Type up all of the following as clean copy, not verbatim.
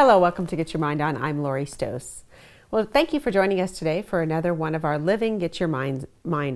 Hello, welcome to Get Your Mind On. I'm Lori Stohs. Well, thank you for joining us today for another one of our Living Get Your Mind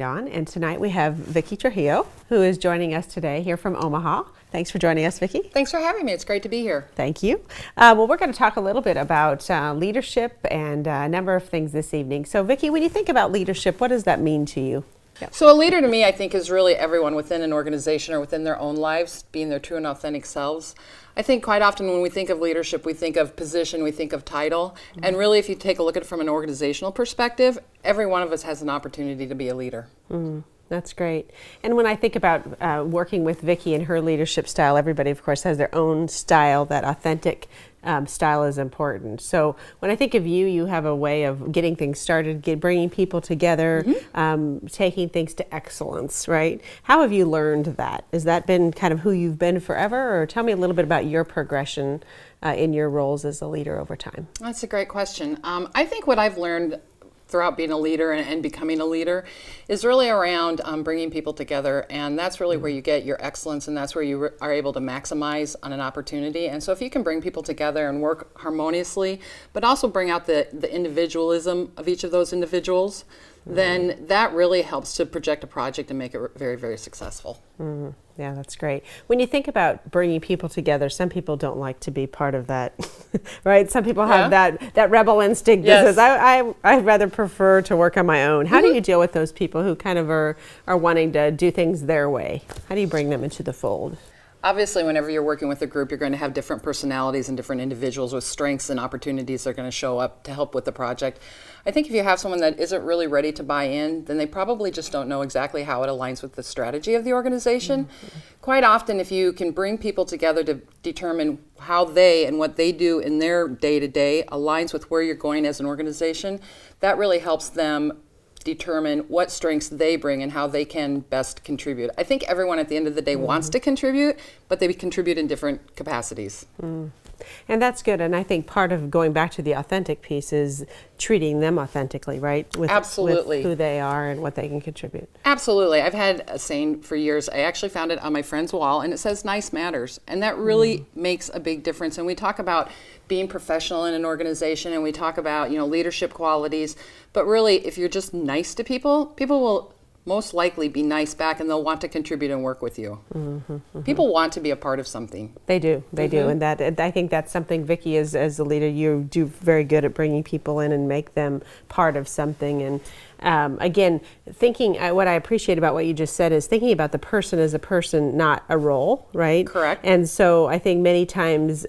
On. And tonight we have Vicki Trujillo, who is joining us today here from Omaha. Thanks for joining us, Vicki. Thanks for having me. It's great to be here. Thank you. Well, we're going to talk a little bit about leadership and a number of things this evening. So, Vicki, when you think about leadership, what does that mean to you? Yep. So a leader to me, I think, is really everyone within an organization or within their own lives, being their true and authentic selves. I think quite often when we think of leadership, we think of position, we think of title. Mm-hmm. And really, if you take a look at it from an organizational perspective, every one of us has an opportunity to be a leader. Mm-hmm. That's great. And when I think about working with Vicki and her leadership style, everybody, of course, has their own style. That authentic style is important. So when I think of you, you have a way of getting things started, bringing people together, mm-hmm. Taking things to excellence, right? How have you learned that? Has that been kind of who you've been forever? Or tell me a little bit about your progression in your roles as a leader over time. That's a great question. I think what I've learned throughout being a leader and becoming a leader is really around bringing people together, and that's really where you get your excellence, and that's where you are able to maximize on an opportunity. And so if you can bring people together and work harmoniously, but also bring out the individualism of each of those individuals, then that really helps to project a project and make it very, very successful. Mm-hmm. Yeah, that's great. When you think about bringing people together, some people don't like to be part of that, right? Some people have that rebel instinct that says, I'd rather prefer to work on my own. How do you deal with those people who kind of are wanting to do things their way? How do you bring them into the fold? Obviously, whenever you're working with a group, you're going to have different personalities and different individuals with strengths and opportunities that are going to show up to help with the project. I think if you have someone that isn't really ready to buy in, then they probably just don't know exactly how it aligns with the strategy of the organization. Mm-hmm. Quite often, if you can bring people together to determine how they and what they do in their day-to-day aligns with where you're going as an organization, that really helps them determine what strengths they bring and how they can best contribute. I think everyone at the end of the day wants to contribute, but they contribute in different capacities. Mm. And that's good. And I think part of going back to the authentic piece is treating them authentically, right? Absolutely. With who they are and what they can contribute. Absolutely. I've had a saying for years. I actually found it on my friend's wall, and it says nice matters. And that really makes a big difference. And we talk about being professional in an organization, and we talk about, leadership qualities. But really, if you're just nice to people, people will most likely be nice back, and they'll want to contribute and work with you. Mm-hmm, mm-hmm. People want to be a part of something. They do, do. And I think that's something, Vicki, as a leader, you do very good at bringing people in and make them part of something. And again, thinking, what I appreciate about what you just said is thinking about the person as a person, not a role, right? Correct. And so I think many times,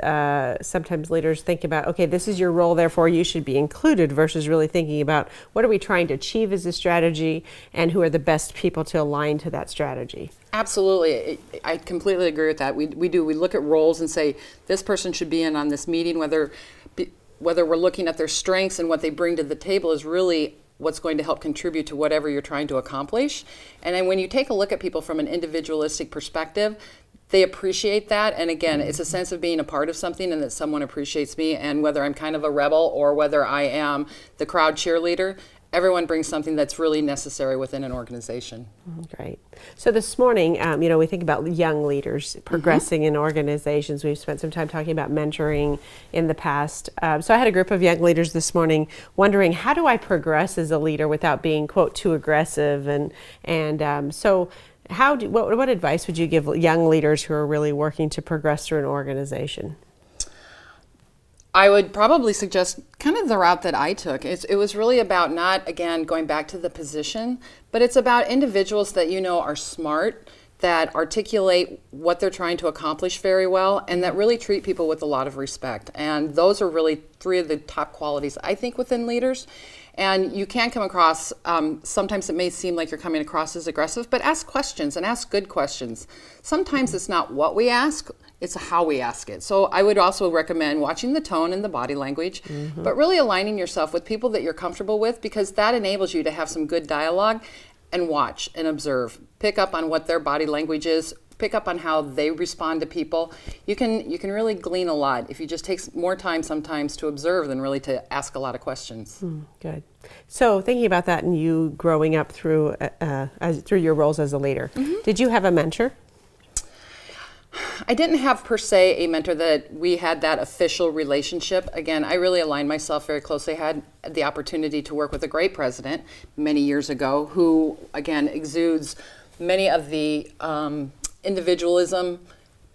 sometimes leaders think about, okay, this is your role, therefore you should be included, versus really thinking about what are we trying to achieve as a strategy and who are the best people to align to that strategy. Absolutely. I completely agree with that. We look at roles and say, this person should be in on this meeting, whether we're looking at their strengths and what they bring to the table is really what's going to help contribute to whatever you're trying to accomplish. And then when you take a look at people from an individualistic perspective, they appreciate that. And again, it's a sense of being a part of something and that someone appreciates me. And whether I'm kind of a rebel or whether I am the crowd cheerleader, everyone brings something that's really necessary within an organization. Great. So this morning, we think about young leaders progressing in organizations. We've spent some time talking about mentoring in the past. So I had a group of young leaders this morning wondering, how do I progress as a leader without being, quote, too aggressive? And so what advice would you give young leaders who are really working to progress through an organization? I would probably suggest kind of the route that I took. It was really about not, again, going back to the position, but it's about individuals that are smart, that articulate what they're trying to accomplish very well, and that really treat people with a lot of respect. And those are really three of the top qualities, I think, within leaders. And you can come across, sometimes it may seem like you're coming across as aggressive, but ask questions and ask good questions. Sometimes it's not what we ask, it's how we ask it. So I would also recommend watching the tone and the body language, but really aligning yourself with people that you're comfortable with, because that enables you to have some good dialogue and watch and observe. Pick up on what their body language is, pick up on how they respond to people. You can really glean a lot if you just take more time sometimes to observe than really to ask a lot of questions. Good. So thinking about that and you growing up through your roles as a leader, did you have a mentor? I didn't have per se a mentor that we had that official relationship. Again, I really aligned myself very closely. I had the opportunity to work with a great president many years ago who, again, exudes many of the individualism,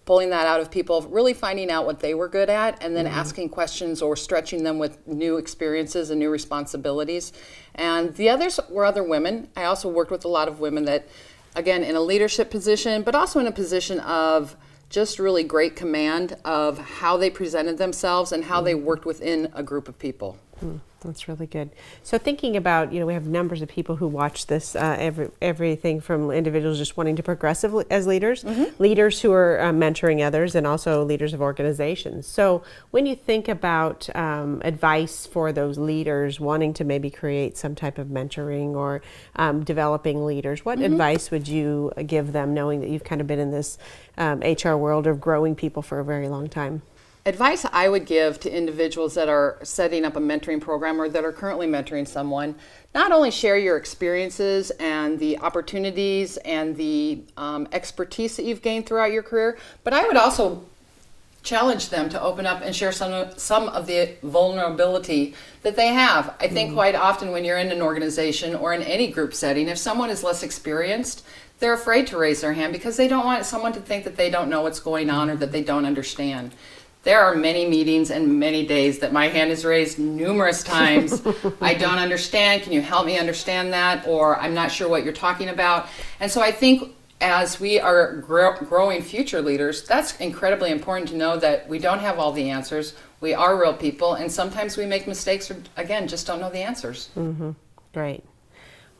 pulling that out of people, really finding out what they were good at, and then asking questions or stretching them with new experiences and new responsibilities. And the others were other women. I also worked with a lot of women that, again, in a leadership position, but also in a position of just really great command of how they presented themselves and how they worked within a group of people. That's really good. So thinking about, we have numbers of people who watch this, everything from individuals just wanting to progress as leaders, leaders who are mentoring others, and also leaders of organizations. So when you think about advice for those leaders wanting to maybe create some type of mentoring or developing leaders, what advice would you give them, knowing that you've kind of been in this HR world of growing people for a very long time? Advice I would give to individuals that are setting up a mentoring program or that are currently mentoring someone, not only share your experiences and the opportunities and the expertise that you've gained throughout your career, but I would also challenge them to open up and share some of the vulnerability that they have. I think quite often when you're in an organization or in any group setting, if someone is less experienced, they're afraid to raise their hand because they don't want someone to think that they don't know what's going on or that they don't understand. There are many meetings and many days that my hand is raised numerous times. I don't understand. Can you help me understand that? Or I'm not sure what you're talking about. And so I think as we are growing future leaders, that's incredibly important to know that we don't have all the answers. We are real people, and sometimes we make mistakes or, again, just don't know the answers. Great.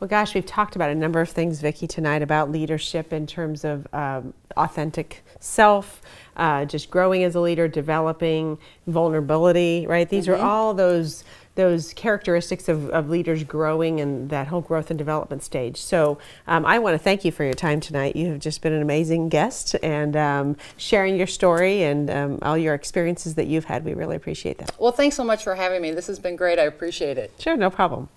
Well, gosh, we've talked about a number of things, Vicki, tonight about leadership in terms of authentic self, just growing as a leader, developing vulnerability, right? These are all those characteristics of leaders growing and that whole growth and development stage. So I want to thank you for your time tonight. You have just been an amazing guest and sharing your story and all your experiences that you've had. We really appreciate that. Well, thanks so much for having me. This has been great. I appreciate it. Sure, no problem.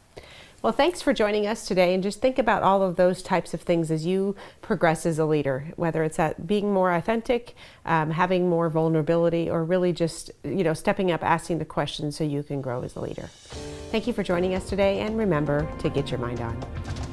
Well, thanks for joining us today, and just think about all of those types of things as you progress as a leader, whether it's at being more authentic, having more vulnerability, or really just, stepping up, asking the questions so you can grow as a leader. Thank you for joining us today, and remember to get your mind on.